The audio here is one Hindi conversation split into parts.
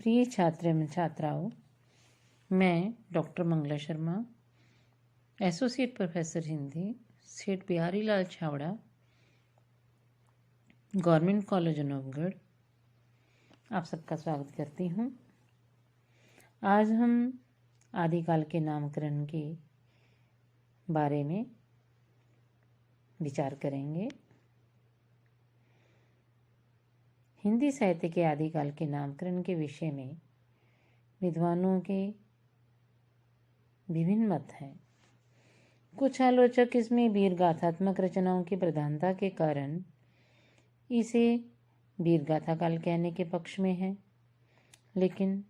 प्रिय छात्र एवं छात्राओं, मैं doctor Mangla Sharma, associate professor Hindi, Seth Bihari Lal Chhawra, government college Navgarh, आप सबका स्वागत करती हूँ। आज हम आदिकाल के नामकरण के बारे में विचार करेंगे। हिंदी साहित्य के आदिकाल के नामकरण के विषय में विद्वानों के विभिन्न मत हैं। कुछ आलोचक इसमें वीर गाथात्मक रचनाओं की प्रधानता के कारण इसे वीर गाथा काल कहने के पक्ष में हैं, लेकिन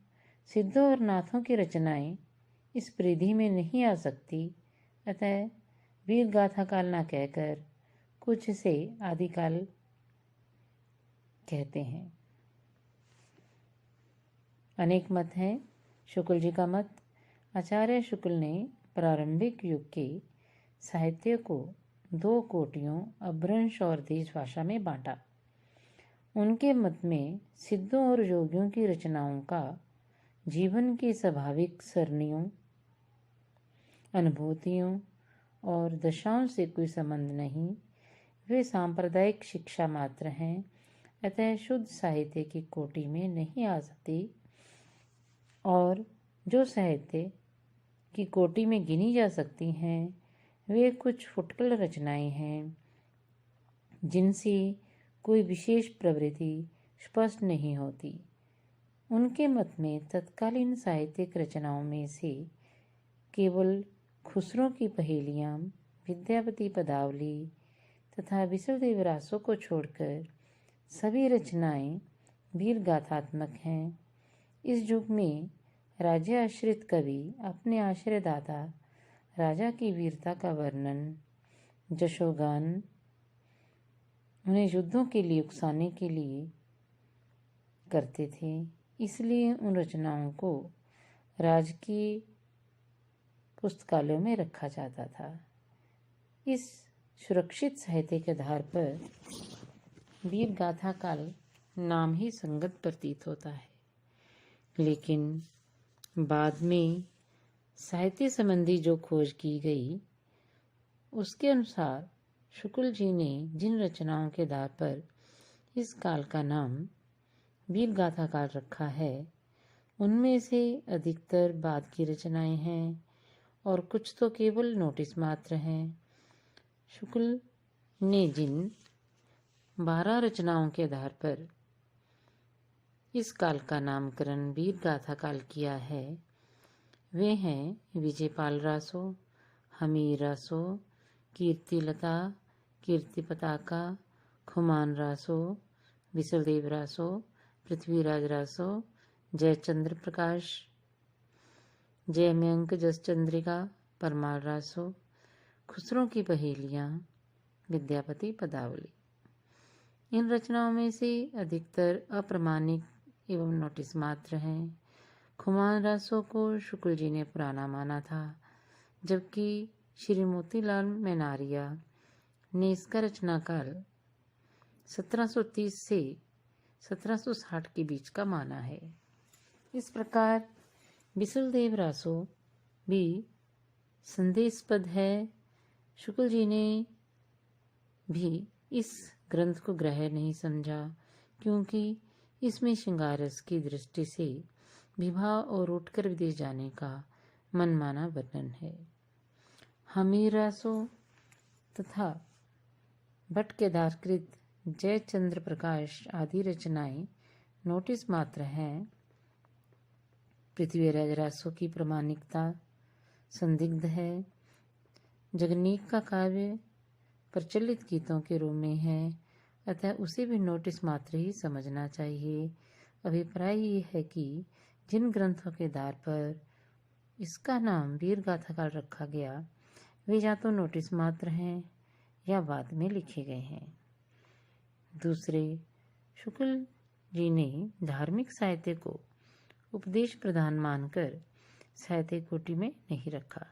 सिद्धों और नाथों की रचनाएं इस परिधि में नहीं आ सकती, अतः वीर गाथा काल न कहकर कुछ इसे आदिकाल कहते हैं। अनेक मत हैं। शुक्ल जी का मत, आचार्य शुक्ल ने प्रारंभिक युग के साहित्य को 2 कोटियों अपभ्रंश और देश भाषा में बांटा। उनके मत में सिद्धों और योगियों की रचनाओं का जीवन की स्वाभाविक सरणियों, अनुभूतियों और दशाओं से कोई संबंध नहीं, वे सांप्रदायिक शिक्षा मात्र हैं, अतः शुद्ध साहित्य की कोटि में नहीं आ सकती, और जो साहित्य की कोटि में गिनी जा सकती हैं वे कुछ फुटकल रचनाएं हैं जिनसे कोई विशेष प्रवृत्ति स्पष्ट नहीं होती। उनके मत में तत्कालीन साहित्यिक रचनाओं में से केवल खुसरो की पहेलियाँ, विद्यापति पदावली तथा विसलदेव रासो को छोड़कर सभी रचनाएं वीर गाथात्मक हैं। इस युग में राज्य आश्रित कवि अपने आश्रयदाता राजा की वीरता का वर्णन, जशोगान, उन्हें युद्धों के लिए उकसाने के लिए करते थे, इसलिए उन रचनाओं को राजकीय पुस्तकालयों में रखा जाता था। इस सुरक्षित साहित्य के आधार पर वीर गाथा काल नाम ही संगत प्रतीत होता है, लेकिन बाद में साहित्य संबंधी जो खोज की गई उसके अनुसार शुक्ल जी ने जिन रचनाओं के आधार पर इस काल का नाम वीर गाथा काल रखा है उनमें से अधिकतर बाद की रचनाएं हैं और कुछ तो केवल नोटिस मात्र हैं। शुक्ल ने जिन 12 रचनाओं के आधार पर इस काल का नामकरण वीर गाथा काल किया है वे हैं विजयपाल रासो, हमीर रासो, कीर्तिलता, कीर्ति पताका, खुमान रासो, विसलदेव रासो, पृथ्वीराज रासो, जयचंद्र प्रकाश, जयमयंक जस चंद्रिका, परमार रासो, खुसरो की पहेलियाँ, विद्यापति पदावली। इन रचनाओं में से अधिकतर अप्रमाणिक एवं नोटिस मात्र हैं। खुमान रासो को शुक्ल जी ने पुराना माना था, जबकि श्री मोतीलाल मैनारिया ने इसका रचना काल 1730 से 1760 के बीच का माना है। इस प्रकार विसलदेव रासो भी संदेहास्पद है। शुक्ल जी ने भी इस ग्रंथ को ग्रह्य नहीं समझा, क्योंकि इसमें श्रृंगार रस की दृष्टि से विवाह और उठकर विदेश जाने का मनमाना वर्णन है। हमीर रासो तथा भट्ट केदारकृत जयचंद्र प्रकाश आदि रचनाएं नोटिस मात्र हैं। पृथ्वीराज रासो की प्रामाणिकता संदिग्ध है। जगनीक का काव्य प्रचलित गीतों के रूप में है, अतः उसे भी नोटिस मात्र ही समझना चाहिए। अभिप्राय ये है कि जिन ग्रंथों के आधार पर इसका नाम वीर गाथा काल रखा गया वे या तो नोटिस मात्र हैं या बाद में लिखे गए हैं। दूसरे, शुक्ल जी ने धार्मिक साहित्य को उपदेश प्रधान मानकर साहित्य कोटि में नहीं रखा,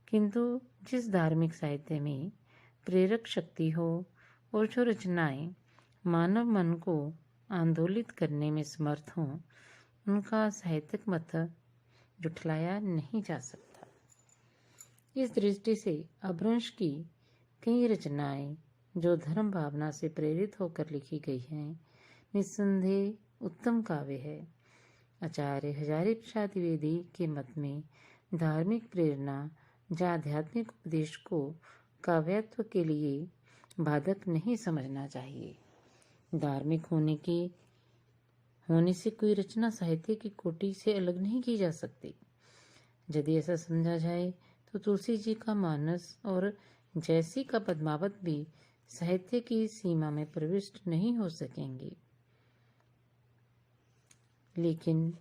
किंतु जिस धार्मिक साहित्य में प्रेरक शक्ति हो और जो रचनाएं मानव मन को आंदोलित करने में समर्थ हों उनका साहित्यिक मत जुठलाया नहीं जा सकता। इस दृष्टि से अपभ्रंश की कई रचनाएं जो धर्म भावना से प्रेरित होकर लिखी गई हैं, निस्संदेह उत्तम काव्य है। आचार्य हजारी प्रसाद द्विवेदी के मत में धार्मिक प्रेरणा या आध्यात्मिक उपदेश को काव्यत्व के लिए बाधक नहीं समझना चाहिए। धार्मिक होने से कोई रचना साहित्य की कोटि से अलग नहीं की जा सकती। यदि ऐसा समझा जाए तो तुलसी जी का मानस और जैसी का पद्मावत भी साहित्य की सीमा में प्रविष्ट नहीं हो सकेंगे। लेकिन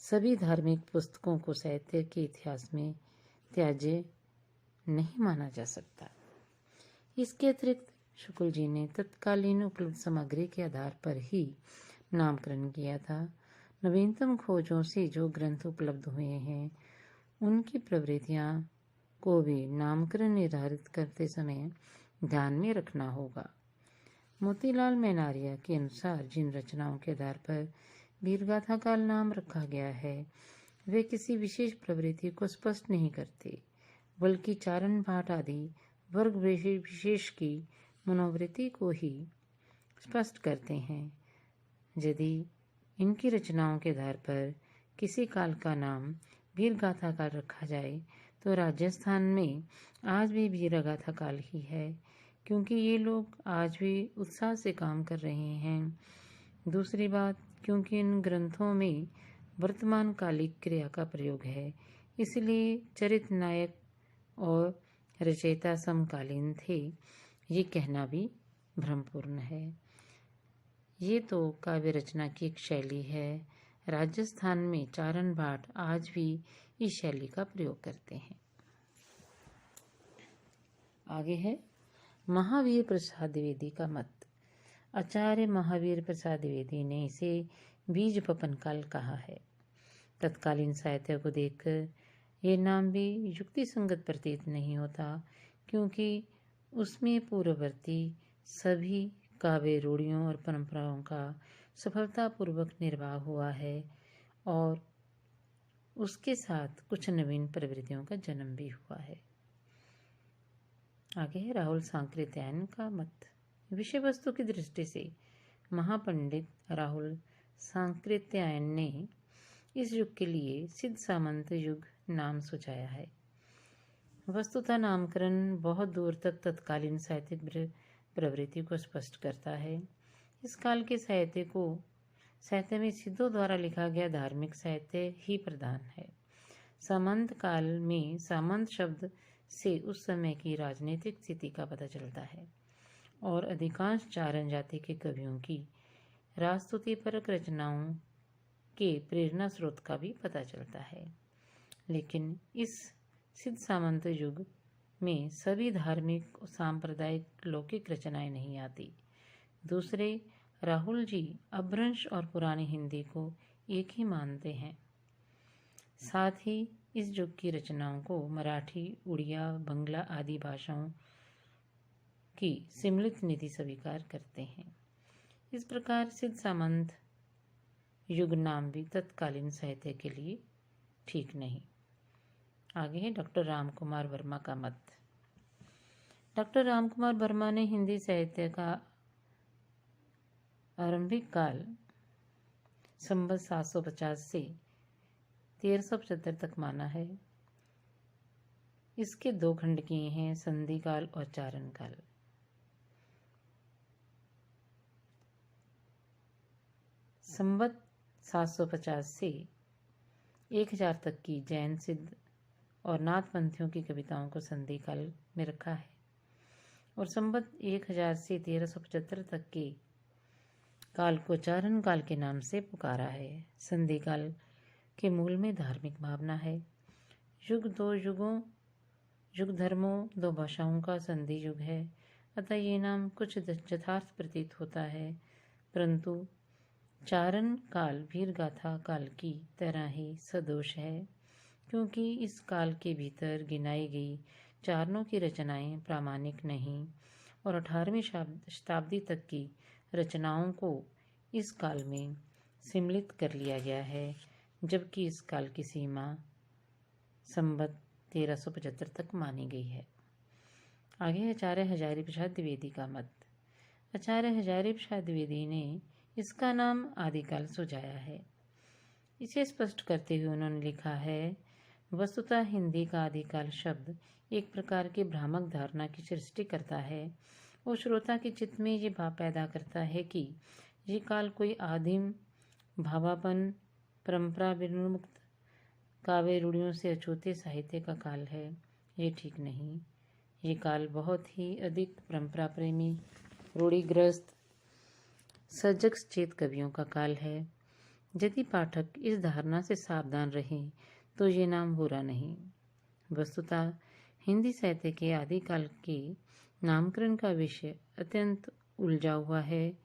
सभी धार्मिक पुस्तकों को साहित्य के इतिहास में त्याज्य नहीं माना जा सकता। इसके अतिरिक्त शुक्ल जी ने तत्कालीन उपलब्ध सामग्री के आधार पर ही नामकरण किया था। नवीनतम खोजों से जो ग्रंथ उपलब्ध हुए हैं, उनकी प्रवृत्तियां को भी नामकरण निर्धारित करते समय ध्यान में रखना होगा। मोतीलाल मेनारिया के अनुसार जिन रचनाओं के आधार पर वीरगाथा काल नाम रखा गया है, वे किसी विशेष प्रवृत्ति को स्पष्ट नहीं करते, बल्कि चारण भाट आदि वर्ग विशेष की मनोवृत्ति को ही स्पष्ट करते हैं। यदि इनकी रचनाओं के आधार पर किसी काल का नाम वीरगाथा काल रखा जाए तो राजस्थान में आज भी वीरगाथा काल ही है, क्योंकि ये लोग आज भी उत्साह से काम कर रहे हैं। दूसरी बात, क्योंकि इन ग्रंथों में वर्तमान कालिक क्रिया का प्रयोग है, इसलिए चरित्र नायक और रचयिता समकालीन थे, ये कहना भी भ्रमपूर्ण है। ये तो काव्य रचना की एक शैली है। राजस्थान में चारण भाट आज भी इस शैली का प्रयोग करते हैं। आगे है महावीर प्रसाद द्विवेदी का मत। आचार्य महावीर प्रसाद द्विवेदी ने इसे बीज पपन काल कहा है। तत्कालीन साहित्य को देखकर ये नाम भी युक्ति संगत प्रतीत नहीं होता, क्योंकि उसमें पूर्ववर्ती सभी काव्य रूढ़ियों और परंपराओं का सफलतापूर्वक निर्वाह हुआ है और उसके साथ कुछ नवीन प्रवृत्तियों का जन्म भी हुआ है। आगे है राहुल सांकृत्यायन का मत। विषय वस्तु की दृष्टि से महापंडित राहुल सांकृत्यायन ने इस युग के लिए सिद्ध सामंत युग नाम सुझाया है। वस्तुतः नामकरण बहुत दूर तक तत्कालीन साहित्यिक प्रवृत्ति को स्पष्ट करता है। इस काल के साहित्य में सिद्धों द्वारा लिखा गया धार्मिक साहित्य ही प्रधान है। सामंत काल में सामंत शब्द से उस समय की राजनीतिक स्थिति का पता चलता है और अधिकांश चारण जाति के कवियों की राजस्तुतिपरक रचनाओं के प्रेरणा स्रोत का भी पता चलता है। लेकिन इस सिद्ध सामंत युग में सभी धार्मिक सांप्रदायिक लौकिक रचनाएं नहीं आती। दूसरे, राहुल जी अपभ्रंश और पुरानी हिंदी को एक ही मानते हैं। साथ ही इस युग की रचनाओं को मराठी, उड़िया, बंगला आदि भाषाओं की सम्मिलित निधि स्वीकार करते हैं। इस प्रकार सिद्ध सामंत युग नाम भी तत्कालीन साहित्य के लिए ठीक नहीं। आगे है डॉक्टर रामकुमार वर्मा का मत। डॉक्टर रामकुमार वर्मा ने हिंदी साहित्य का आरंभिक काल संवत 750 से 1375 तक माना है। इसके दो खंड किए हैं, संधि काल और चारण काल। संवत 750 से 1000 तक की जैन सिद्ध और नाथपंथियों की कविताओं को संधि काल में रखा है और संवत 1000 से 1375 तक के काल को चारण काल के नाम से पुकारा है। संधि काल के मूल में धार्मिक भावना है। युग धर्मों, दो भाषाओं का संधि युग है, अतः ये नाम कुछ यथार्थ प्रतीत होता है, परंतु चारण काल वीरगाथा काल की तरह ही सदोष है, क्योंकि इस काल के भीतर गिनाई गई चारणों की रचनाएं प्रामाणिक नहीं और 18वीं शताब्दी तक की रचनाओं को इस काल में सम्मिलित कर लिया गया है, जबकि इस काल की सीमा संवत 1375 तक मानी गई है। आगे है आचार्य हजारी प्रसाद द्विवेदी का मत। आचार्य हजारी प्रसाद द्विवेदी ने इसका नाम आदिकाल सुझाया है। इसे स्पष्ट करते हुए उन्होंने लिखा है, वस्तुतः हिंदी का आदिकाल शब्द एक प्रकार की भ्रामक धारणा की सृष्टि करता है और श्रोता के चित्त में ये भाव पैदा करता है कि ये काल कोई आदिम भावापन परंपरा विमुक्त काव्य रूढ़ियों से अछूते साहित्य का काल है। ये ठीक नहीं। ये काल बहुत ही अधिक परंपरा प्रेमी रूढ़िग्रस्त सजग चेत कवियों का काल है। यदि पाठक इस धारणा से सावधान रहें तो ये नाम बुरा नहीं। वस्तुतः हिंदी साहित्य के आदिकाल के नामकरण का विषय अत्यंत उलझा हुआ है।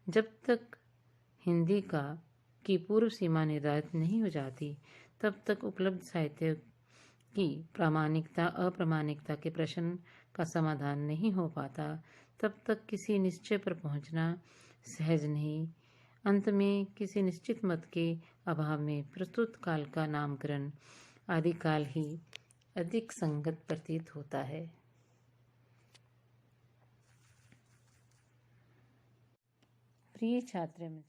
जब तक हिंदी की पूर्व सीमा निर्धारित नहीं हो जाती, तब तक उपलब्ध साहित्य की प्रामाणिकता अप्रामाणिकता के प्रश्न का समाधान नहीं हो पाता। तब तक किसी निश्चय पर पहुंचना सहज नहीं। अंत में किसी निश्चित मत के अभाव में प्रस्तुत काल का नामकरण आदिकाल ही अधिक संगत प्रतीत होता है। प्रिय छात्र